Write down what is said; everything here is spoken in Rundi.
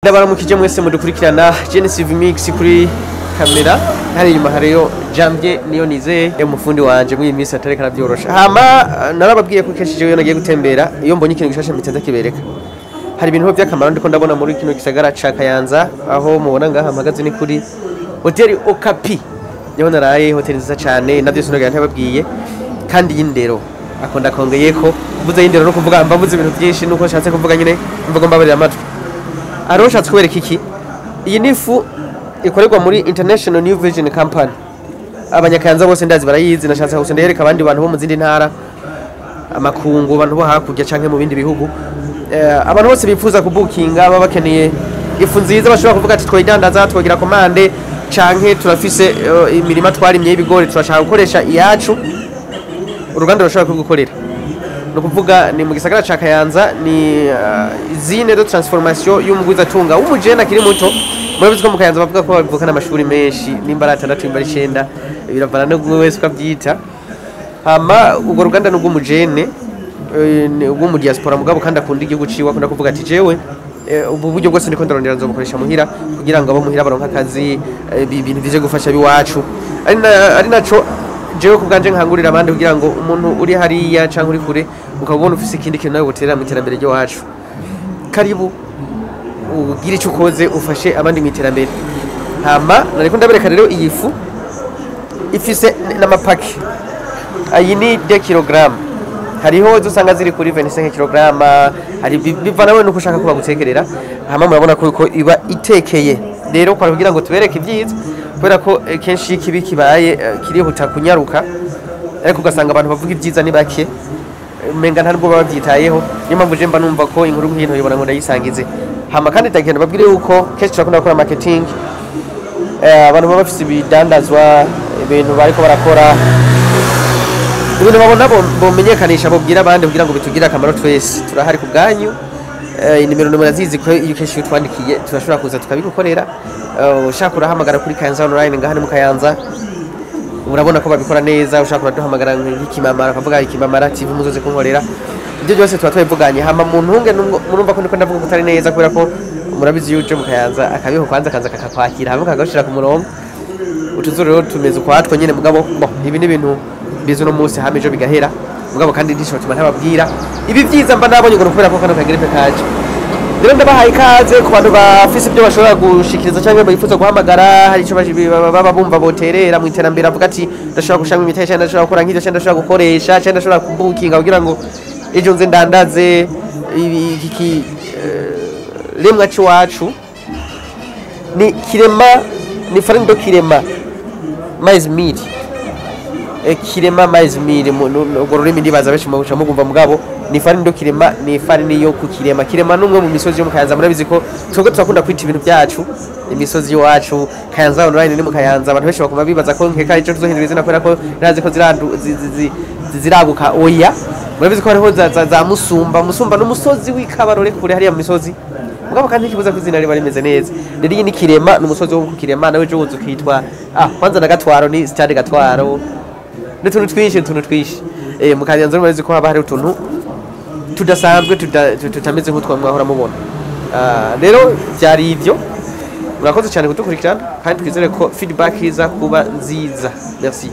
Ndabaramukije mwese mudukurikirana Genesis Mix kuri kamera hari inyuma hariyo Jambye niyo nize umufundi wanje muri imisi atareka navyorosha hama narababwiye ko keshije yo nagiye gutembera iyo mbonye ikintu gishasha mitenda kibereka hari ibintu by'akamaro ndiko ndabona muri kino gisagara ca Kayanza aho mubona ngaha mpagaze ni kuri Hotel Okapi niho naraye hotel nziza cyane navyo sinogira ntababwiye kandi y'indero akonda kongeyeko buze y'indero no kuvuga mbavuze ibintu byinshi nuko nshatse kuvuga nyine mvuga mbabarira amatwi aroshatse kubereka iki iyi nifu ikorerwa muri International New Vision Company abanyakayanza bose ndazi barayizi nashatse gusa ndereka abandi bantu bo mu zindi ntara amakungu abantu bo hakurya canke mu bindi bihugu abantu bose bifuza kubukinga baba bakeneye ifu nziza bashobora kuvuga ati twidandaza twogira komande canke turafise imirima twarimye y'ibigori turashaka gukoresha iyacu uruganda rushobora kugukorera no kuvuga ni mu gisagara ca Kayanza ni izine de transformation y'umugwiza tunga w'umujena kiri muto murabizi ko mu Kayanza bavuga ko bavukana amashuri menshi nimba ari 6 nimba ari 9 biravana no gwe wese ukavyita hama ugo ruganda no gumujene ugo mu diaspora mugabo kandi akunda igihugu ciwa akunda kuvuga ati jewe ubu buryo bwose ndiko ndarondera nzobukoresha muhira kugira ngo abo muhira baronka akazi ibintu bije gufasha biwacu ari naco jewe kubganje nkangurira abandi kugira ngo umuntu uri hariya canke uri kure ukabona ufise ikindi kintu nawe guterera mu iterambere ryo wacu karibu ugira ico ukoze ufashe abandi mu iterambere hama nariko ndabereka rero iyi fu ifise n'amapaki ayi ni 2 kg hariho dusanga ziri kuri 25 kg hari bivana we nuko ushaka kuba gutekerera hama murabona ko iba itekeye rero kwa kugira ngo tubereke ibyiza kubera ko kenshi kibi kibaye kirihuta kunyaruka ariko ugasanga abantu bavuga ibyiza ni bake menga ntabwo babyitayeho niyo mpamvu je mba numva ko inkuru nk'ino yibona ngo ndayisangize hama kandi tagenda babwire uko kenshi turakunda gukora marketing abantu baba bafise ibidandazwa ibintu bariko barakora ibintu babona bomenyekanisha bobwira abandi kugira ngo bitugire akamaro twese turahari ku bwanyu inimero murazizi ko iyo kenshi twandikiye turashobora kuza tukabigukorera ushaka urahamagara kuri Kayanza online ngaha mu Kayanza urabona ko babikora neza ushaka uraduhamagara nk'ikimamara akavuga ikimamara TV muzoze kunkorera ibyo byose tuba twabivuganye hama muntunge murumva ko ndiko ndavuga kutari neza kubera ko murabizi yuje mu Kayanza akabiho kwanza kanza kakakwakira hamwe kagashira ku murongo utuzuru rero tumeze kwatwo nyene mugabo ibi ni bintu bizo no munsi hamejo bigahera mugabo kandi ndishobora tuma ntababwira ibi byiza mba nabonye ngo kubera ko kano kagiripe kaje rero ndabahaye ikaze ku bantu bafise ibyo bashobora gushikiriza cyangwa bifuza guhamagara hari ico baba bumva boterera mu iterambere avuga ati ndashobora gushanga imiteje ndashobora gukora nk'ivyo cyangwa ndashobora gukoresha cyangwa ndashobora kubukinga kugira ngo ejo nze ndandaze iki rimwe cyacu ni kirema ni farine do kirema mais mili kirema mais mili ngo rurimi ndibaza benshi mu mugumva mugabo ni farine do kirema ni farine yo ku kirema numwe mu misozi yo mu Kayanza murabizi ko twebwe turakunda kwita ibintu byacu imisozi yacu Kayanza online ni mu Kayanza abantu benshi bakoma bibaza ko nkeka ico tuzohindura izina kubera ko nazi ko ziraguka oya murabizi ko hariho za musumba n'umusozi w'ikabarore kure hariya mu misozi mugabo kandi kibuza kuzina riba rimeze neza rero iyi ni kirema n'umusozi wo ku kirema nawe jo uzukitwa kwanza na Gatwaro ni stade Gatwaro n'utuntu twinshi mu Kayanza murabizi ko haba hari utuntu tudasanzwe tutameze nk'utwa mwahora mubona rero byari ivyo murakoze cyane kudukurikirana kandi twizere ko feedback iza kuba nziza merci